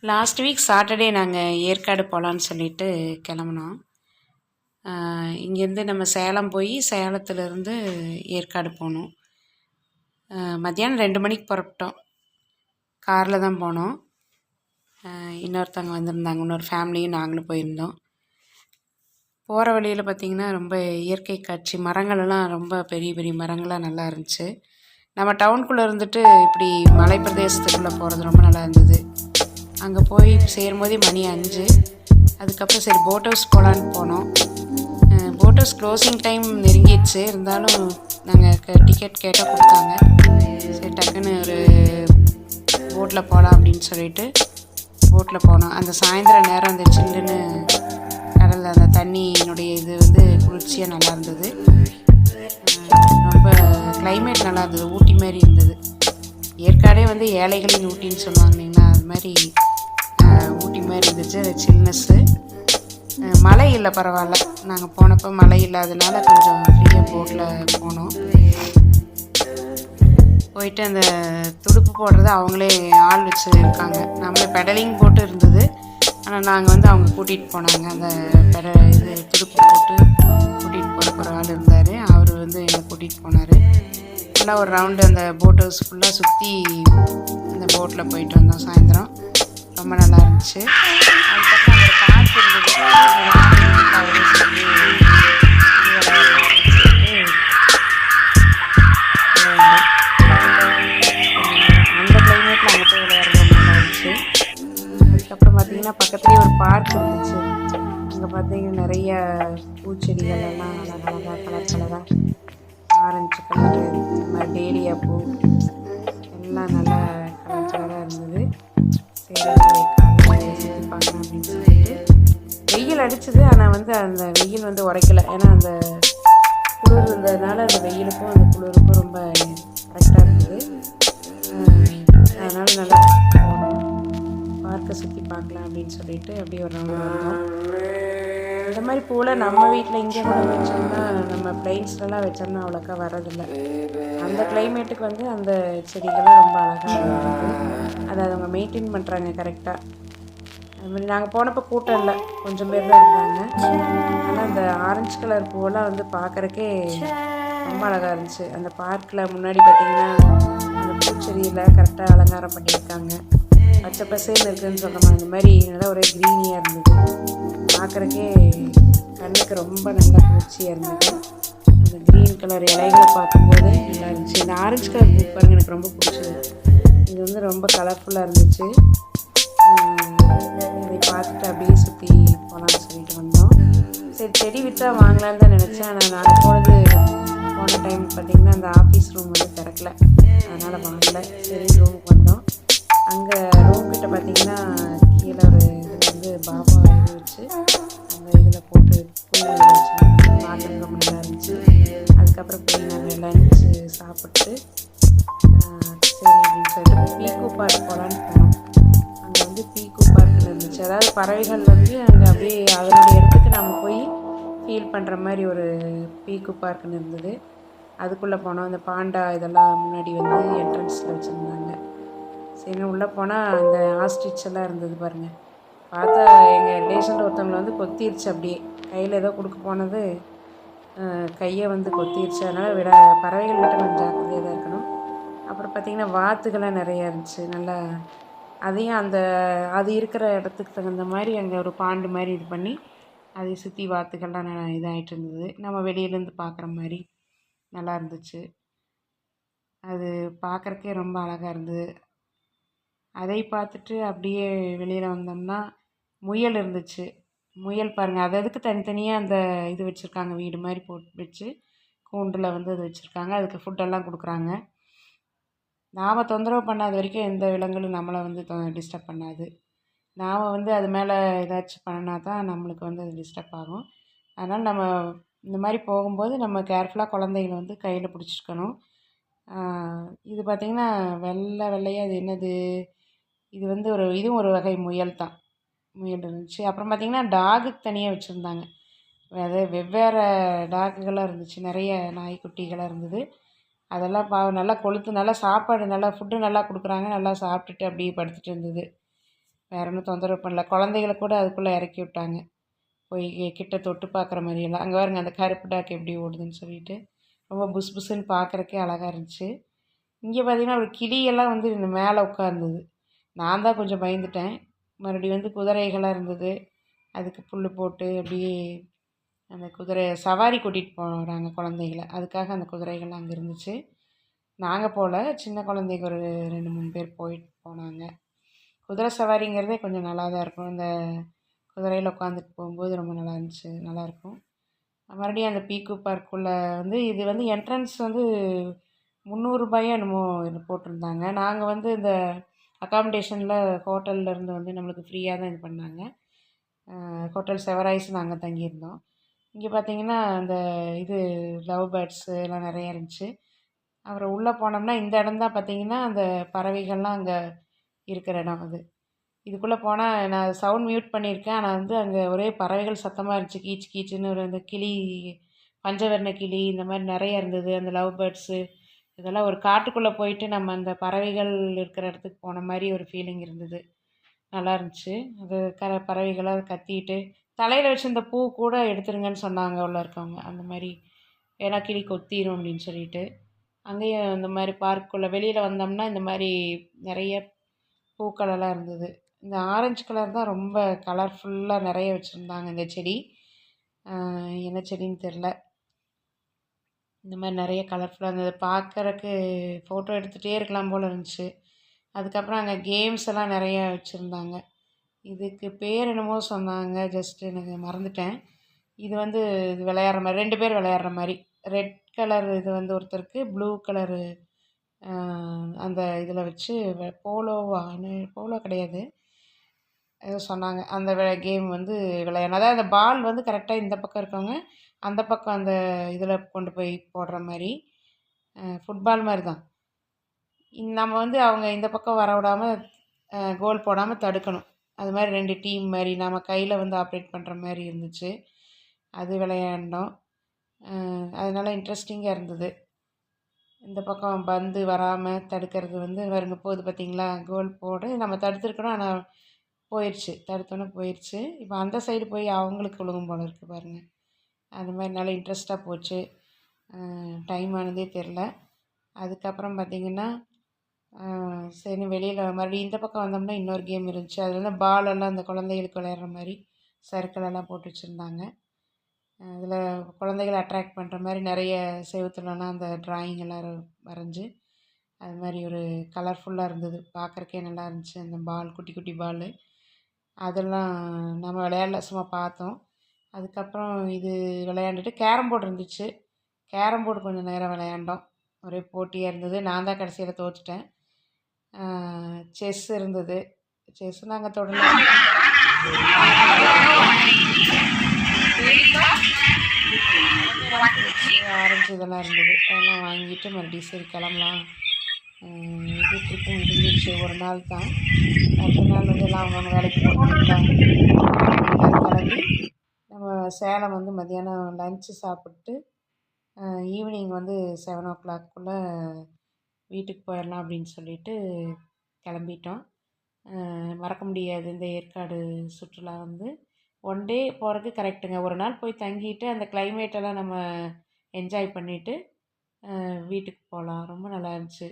Last week Saturday நாங்கள் ஏற்காடு போகலான்னு சொல்லிட்டு கிளம்புனோம். இங்கேருந்து நம்ம சேலம் போய் சேலத்துலேருந்து ஏற்காடு போனோம். மத்தியானம் 2 மணிக்கு புறப்பட்டோம். காரில் தான் போனோம். இன்னொருத்தவங்க வந்திருந்தாங்க, இன்னொரு ஃபேமிலியும் நாங்களும் போயிருந்தோம். போகிற வழியில் பார்த்திங்கன்னா ரொம்ப இயற்கை காட்சி, மரங்களெல்லாம் ரொம்ப பெரிய பெரிய மரங்களாக நல்லா இருந்துச்சு. நம்ம டவுனுக்குள்ளே இருந்துட்டு இப்படி மலை பிரதேசத்துக்குள்ளே போகிறது ரொம்ப நல்லா இருந்தது. அங்கே போய் சேரும்போதே மணி 5. அதுக்கப்புறம் சரி போட் ஹவுஸ் போகலான்னு போனோம். போட் ஹவுஸ் க்ளோசிங் டைம் நெருங்கிடுச்சு. இருந்தாலும் நாங்கள் டிக்கெட் கேட்டால் கொடுத்தாங்க. சரி டக்குன்னு ஒரு போட்டில் போகலாம் அப்படின்னு சொல்லிட்டு போட்டில் போனோம். அந்த சாயந்தர நேரம் அந்த சில்லுன்னு கடலில் அந்த தண்ணியினுடைய இது வந்து குளிர்ச்சியாக நல்லா இருந்தது. ரொம்ப கிளைமேட் நல்லா இருந்தது. ஊட்டி மாதிரி இருந்தது. ஏற்காடே வந்து ஏழைகளின் ஊட்டின்னு சொல்லுவாங்க இல்லைங்களா, அது மாதிரி ஊட்டி மாதிரி இருந்துச்சு. அது சில்னஸ்ஸு. மழை இல்லை, பரவாயில்ல. நாங்கள் போனப்போ மழை இல்லாதனால கொஞ்சம் ஃப்ரீயாக போட்டில் போனோம். போயிட்டு அந்த துடுப்பு போடுறது அவங்களே ஆள் வச்சு இருக்காங்க. நம்மளே பெடலிங் போட்டு இருந்தது. ஆனால் நாங்கள் வந்து அவங்க கூட்டிகிட்டு போனாங்க. அந்த துடுப்பு போட்டு கூட்டிகிட்டு போகிற ஒரு ஆள் இருந்தார். அவர் வந்து என்னை கூட்டிகிட்டு போனார். ஃபுல்லாக ஒரு ரவுண்டு அந்த போட் ஹவுஸ் ஃபுல்லாக சுற்றி அந்த போட்டில் போயிட்டு வந்தோம் சாயந்தரம். ரொம்ப நல்லா இருந்துச்சு. அதுக்கப்புறம் அந்த பார்க் இருந்தது. அந்த கிளைமேட்டில் அங்கே போய் விளையாடுறது ரொம்ப நல்லா இருந்துச்சு. அதுக்கப்புறம் பார்த்திங்கன்னா பக்கத்துலேயே ஒரு பார்க் இருந்துச்சு. அங்கே பார்த்திங்கன்னா நிறைய பூச்செடிகள் எல்லாம் அழகழகாக கலர் கலராக, ஆரஞ்சு கலரு, டேலியா பூ எல்லாம் நல்லா கலர் கலராக இருந்தது. சரி சுற்றி பார்க்கலாம் அப்படின்னு சொல்லிட்டு வெயில் அடிச்சுது. ஆனால் வந்து அந்த வெயில் வந்து உரைக்கலை. ஏன்னா அந்த குளிர் இருந்ததுனால அந்த வெயிலுக்கும் அந்த குளிருக்கும் ரொம்ப கரெக்டாக இருக்குது. அதனால் நல்லா பார்க்கை சுற்றி பார்க்கலாம் அப்படின்னு சொல்லிட்டு அப்படியே ஒரு ரவுண்ட் வந்தோம். இந்த மாதிரி பூவில் நம்ம வீட்டில் இங்கே கூட வச்சோம்னா, நம்ம பிளைன்ஸ்லாம் வச்சோம்னா அவ்வளோக்கா வரதில்லை. அந்த கிளைமேட்டுக்கு வந்து அந்த செடிகள்லாம் ரொம்ப அழகாக இருந்தது. அதை அவங்க மெயின்டைன் பண்ணுறாங்க கரெக்டாக. அதுமாதிரி நாங்கள் போனப்போ கூட்டம் இல்லை, கொஞ்சம் பேர் தான் இருந்தாங்க. ஆனால் அந்த ஆரஞ்சு கலர் பூவெல்லாம் வந்து பார்க்குறக்கே ரொம்ப அழகாக இருந்துச்சு. அந்த பார்க்கில் முன்னாடி பார்த்திங்கன்னா அந்த பூச்செடியில் கரெக்டாக அலங்காரம் பண்ணியிருக்காங்க. பச்சை பசேன்னு இருக்குதுன்னு சொல்கிறோமா, அந்த மாதிரி நல்லா ஒரே க்ரீனியாக இருந்தது. பார்க்குறக்கே கண்ணுக்கு ரொம்ப நல்லா குளிர்ச்சியாக இருந்தது. அந்த க்ரீன் கலர் இலைகளை பார்க்கும்போது நல்லா இருந்துச்சு. இந்த ஆரஞ்சு கலர் பூ பாருங்கள், எனக்கு ரொம்ப பிடிச்சது. இது வந்து ரொம்ப கலர்ஃபுல்லாக இருந்துச்சு. இதை பார்த்துட்டு அப்படியே சுற்றி போகலான்னு சொல்லிட்டு வந்தோம். சரி செடி விற்றா வாங்கலான்னு தான் நினச்சேன். ஆனால் நான் போன டைம் பார்த்திங்கன்னா அந்த ஆஃபீஸ் ரூம் வந்து திறக்கலை, அதனால் வாங்கலை. சரி ரூமுக்கு வந்தோம். அங்கே ரூம்கிட்ட பார்த்திங்கன்னா கீழே ஒரு இதில் வந்து பாபா இது வச்சு அந்த இதில் போட்டு பூ வச்சு பார்க்குறது ரொம்ப நல்லா இருந்துச்சு. அதுக்கப்புறம் போய் நாங்கள் லஞ்சு சாப்பிட்டு சரி அப்படின்னு சொல்லிட்டு பீகோ பார்க் போகலான்னு போனோம். அங்கே வந்து பீகோ பார்க்கில் இருந்துச்சு. அதாவது பறவைகள் வந்து அங்கே அப்படியே அதனுடைய இடத்துக்கு நம்ம போய் ஃபீல் பண்ணுற மாதிரி ஒரு பீகோ பார்க்குன்னு இருந்தது. அதுக்குள்ளே போனோம். அந்த பாண்டா இதெல்லாம் முன்னாடி வந்து என்ட்ரன்ஸில் வச்சுருந்தாங்க. சரி உள்ளே போனால் அந்த ஆஸ்ட்ரிச் எல்லாம் இருந்தது பாருங்கள். பார்த்தா எங்கள் ரிலேஷனில் ஒருத்தவங்களை வந்து கொத்திருச்சு. அப்படியே கையில் ஏதோ கொடுக்க போனது கையை வந்து கொத்திருச்சு. அதனால் பறவைகள்கிட்ட கொஞ்சம் ஜாக்கிரதையாக தான் இருக்கணும். அப்புறம் பார்த்திங்கன்னா வாத்துகள்லாம் நிறையா இருந்துச்சு. நல்லா அதையும் அது இருக்கிற இடத்துக்கு தகுந்த மாதிரி அங்கே ஒரு பாண்டு மாதிரி இது பண்ணி அதை சுற்றி வாத்துக்கள்லாம் இதாகிட்டு இருந்தது. நம்ம வெளியிலேருந்து பார்க்குற மாதிரி நல்லா இருந்துச்சு. அது பார்க்குறக்கே ரொம்ப அழகாக இருந்தது. அதை பார்த்துட்டு அப்படியே வெளியில் வந்தோம்னா முயல் இருந்துச்சு. முயல் பாருங்கள், அதுக்கு தனித்தனியாக அந்த இது வச்சுருக்காங்க, வீடு மாதிரி போட்டு வச்சு கூண்டில் வந்து அது வச்சுருக்காங்க. அதுக்கு ஃபுட்டெல்லாம் கொடுக்குறாங்க. நாம் தொந்தரவு பண்ணாத வரைக்கும் எந்த விலங்குகளும் நம்மளை வந்து டிஸ்டர்ப் பண்ணாது. நாம் வந்து அது மேலே ஏதாச்சும் பண்ணினா தான் நம்மளுக்கு வந்து அது டிஸ்டர்ப் ஆகும். அதனால் நம்ம இந்த மாதிரி போகும்போது நம்ம கேர்ஃபுல்லாக குழந்தைகளை வந்து கையில் பிடிச்சிருக்கணும். இது பார்த்திங்கன்னா வெள்ளையாக இது என்னது, இது வந்து இதுவும் ஒரு வகை முயல் தான். முயல் இருந்துச்சு. அப்புறம் பார்த்திங்கன்னா டாகுக்கு தனியாக வச்சுருந்தாங்க. வெவ்வேறு டாகுகளாக இருந்துச்சு. நிறைய நாய்க்குட்டிகளாக இருந்தது. அதெல்லாம் நல்லா கொழுத்து, நல்லா சாப்பாடு, நல்லா ஃபுட்டு நல்லா கொடுக்குறாங்க. நல்லா சாப்பிட்டுட்டு அப்படியே படுத்துட்டு இருந்தது. வேறு ஒன்றும் தொந்தரவு பண்ணல. குழந்தைகள கூட அதுக்குள்ளே இறக்கி விட்டாங்க. போய் கிட்ட தொட்டு பார்க்குற மாதிரியெல்லாம். அங்கே பாருங்க அந்த கருப்பு டாக் எப்படி ஓடுதுன்னு சொல்லிட்டு. ரொம்ப புஸ் புஸ்ஸுன்னு பார்க்குறக்கே அழகாக இருந்துச்சு. இங்கே பார்த்தீங்கன்னா ஒரு கிளியெல்லாம் வந்து இந்த மேலே உட்காந்துது. நான் தான் கொஞ்சம் பயந்துட்டேன். மறுபடியும் வந்து குதிரைகளாக இருந்தது. அதுக்கு புல் போட்டு அப்படியே அந்த குதிரை சவாரி கூட்டிகிட்டு போகிறாங்க குழந்தைகள. அதுக்காக அந்த குதிரைகள்லாம் அங்கே இருந்துச்சு. நாங்கள் போகல. சின்ன குழந்தைங்க ஒரு 2, 3 பேர் போயிட்டு போனாங்க. குதிரை சவாரிங்கிறதே கொஞ்சம் நல்லா தான் இருக்கும். இந்த குதிரையில் உட்காந்துட்டு போகும்போது ரொம்ப நல்லா இருந்துச்சு. நல்லாயிருக்கும். மறுபடியும் அந்த பீக்கு பார்க்குள்ளே வந்து இது வந்து என்ட்ரன்ஸ் வந்து ரூ. 300 என்னமோ இது போட்டிருந்தாங்க. நாங்கள் வந்து இந்த அக்காமடேஷனில் ஹோட்டல்லேருந்து வந்து நம்மளுக்கு ஃப்ரீயாக தான் இது பண்ணாங்க. ஹோட்டல் செவராய்ஸ் நாங்கள் தங்கியிருந்தோம். இங்கே பார்த்தீங்கன்னா அந்த இது லவ் பேர்ட்ஸு எல்லாம் நிறைய இருந்துச்சு. அப்புறம் உள்ளே போனோம்னா இந்த இடம் தான் பார்த்தீங்கன்னா அந்த பறவைகள்லாம் அங்கே இருக்கிற இடம் அது. இதுக்குள்ளே போனால் நான் சவுண்ட் மியூட் பண்ணியிருக்கேன். ஆனால் வந்து அங்கே ஒரே பறவைகள் சத்தமாக இருந்துச்சு. கீச் கீச்சுன்னு ஒரு அந்த கிளி, பஞ்சவர்ண கிளி இந்த மாதிரி நிறைய இருந்தது. அந்த லவ் பேர்ட்ஸு இதெல்லாம் ஒரு காட்டுக்குள்ளே போயிட்டு நம்ம அந்த பறவைகள் இருக்கிற இடத்துக்கு போன மாதிரி ஒரு ஃபீலிங் இருந்தது. நல்லா இருந்துச்சு. அது பறவைகளாக கத்திக்கிட்டு தலையில் வச்சிருந்த பூ கூட எடுத்துருங்கன்னு சொன்னாங்க உள்ளே இருக்கவங்க. அந்த மாதிரி ஏன்னா கிளி கொத்திரும் அப்படின்னு சொல்லிட்டு. அங்கேயும் இந்த மாதிரி பார்க்குள்ளே வெளியில் வந்தோம்னா இந்த மாதிரி நிறைய பூக்களெல்லாம் இருந்தது. இந்த ஆரஞ்சு கலர் தான் ரொம்ப கலர்ஃபுல்லாக நிறைய வச்சுருந்தாங்க இந்த செடி. என்ன செடின்னு தெரில. இந்த மாதிரி நிறைய கலர்ஃபுல்லாக இருந்தது. பார்க்குறக்கு ஃபோட்டோ எடுத்துகிட்டே இருக்கலாம் போல் இருந்துச்சு. அதுக்கப்புறம் அங்கே கேம்ஸ் எல்லாம் நிறைய வச்சுருந்தாங்க. இதுக்கு பேர் என்னமோ சொன்னாங்க. ஜஸ்ட்டு எனக்கு மறந்துட்டேன். இது வந்து இது விளையாடுற மாதிரி 2 பேர் விளையாடுற மாதிரி. ரெட் கலர் இது வந்து ஒருத்தருக்கு, ப்ளூ கலரு அந்த இதில் வச்சு போலோவா போலோ கிடையாது. ஏதோ சொன்னாங்க. அந்த கேம் வந்து விளையாடணும். அதாவது அந்த பால் வந்து கரெக்டாக இந்த பக்கம் இருக்கவங்க, அந்த பக்கம் அந்த இதில் கொண்டு போய் போடுற மாதிரி. ஃபுட்பால் மாதிரி தான். நம்ம வந்து அவங்க இந்த பக்கம் வர விடாமல் கோல் போடாமல் தடுக்கணும். அது மாதிரி 2 டீம் மாதிரி நம்ம கையில் வந்து ஆப்ரேட் பண்ணுற மாதிரி இருந்துச்சு. அது விளையாண்டோம். அதனால இன்ட்ரெஸ்டிங்காக இருந்தது. இந்த பக்கம் பந்து வராமல் தடுக்கிறது வந்து வருங்க போகுது பார்த்தீங்களா, கோல் போடு நம்ம தடுத்துருக்கணும். ஆனால் போயிடுச்சு, தடுத்தோன்னே போயிடுச்சு. இப்போ அந்த சைடு போய் அவங்களுக்கு விழுகும் போல இருக்குது பாருங்கள். அது மாதிரி நல்லா இன்ட்ரெஸ்ட்டாக போச்சு. டைம் ஆனதே தெரில. அதுக்கப்புறம் பார்த்திங்கன்னா சரி வெளியில் மறுபடியும் இந்த பக்கம் வந்தோம்னா இன்னொரு கேம் இருந்துச்சு. அதில் வந்து பாலெல்லாம் அந்த குழந்தைகளுக்கு விளையாடுற மாதிரி சர்க்கிளெல்லாம் போட்டு வச்சுருந்தாங்க. அதில் குழந்தைகளை அட்ராக்ட் பண்ணுற மாதிரி நிறைய செவுத்துலலாம் அந்த ட்ராயிங் எல்லாம் வரைஞ்சி அது மாதிரி ஒரு கலர்ஃபுல்லாக இருந்தது. பார்க்குறக்கே நல்லா இருந்துச்சு. அந்த பால் குட்டி குட்டி பால் அதெல்லாம் நம்ம விளையாடல, சும்மா பார்த்தோம். அதுக்கப்புறம் இது விளையாண்டுட்டு கேரம் போர்டு இருந்துச்சு. கேரம் போர்டு கொஞ்சம் நேரம் விளையாண்டோம். ஒரே போட்டியாக இருந்தது. நான் தான் கடைசியில் தோற்றுட்டேன். செஸ் இருந்தது. செஸ் நாங்கள் தொடர்ந்து ஆரஞ்சு இதெல்லாம் இருந்தது. அதெல்லாம் வாங்கிட்டு மறுபடியும் சரி கிளம்பலாம். இது ட்ரிப்பு முடிஞ்சிடுச்சு. ஒரு நாள் தான். அடுத்த நாள் வந்து எல்லாம் அவங்கவுங்க வேலைக்கு போகணுங்களா, எல்லோரும் கிளம்பி நம்ம சேலம் வந்து மத்தியானம் லன்ச்சு சாப்பிட்டு ஈவினிங் வந்து 7:00 வீட்டுக்கு போயிடலாம் அப்படின்னு சொல்லிட்டு கிளம்பிட்டோம். மறக்க முடியாது இந்த ஏற்காடு சுற்றுலா வந்து 1 டே போகிறதுக்கு கரெக்டுங்க. ஒரு நாள் போய் தங்கிட்டு அந்த கிளைமேட்டெல்லாம் நம்ம என்ஜாய் பண்ணிவிட்டு வீட்டுக்கு போகலாம். ரொம்ப நல்லா இருந்துச்சு.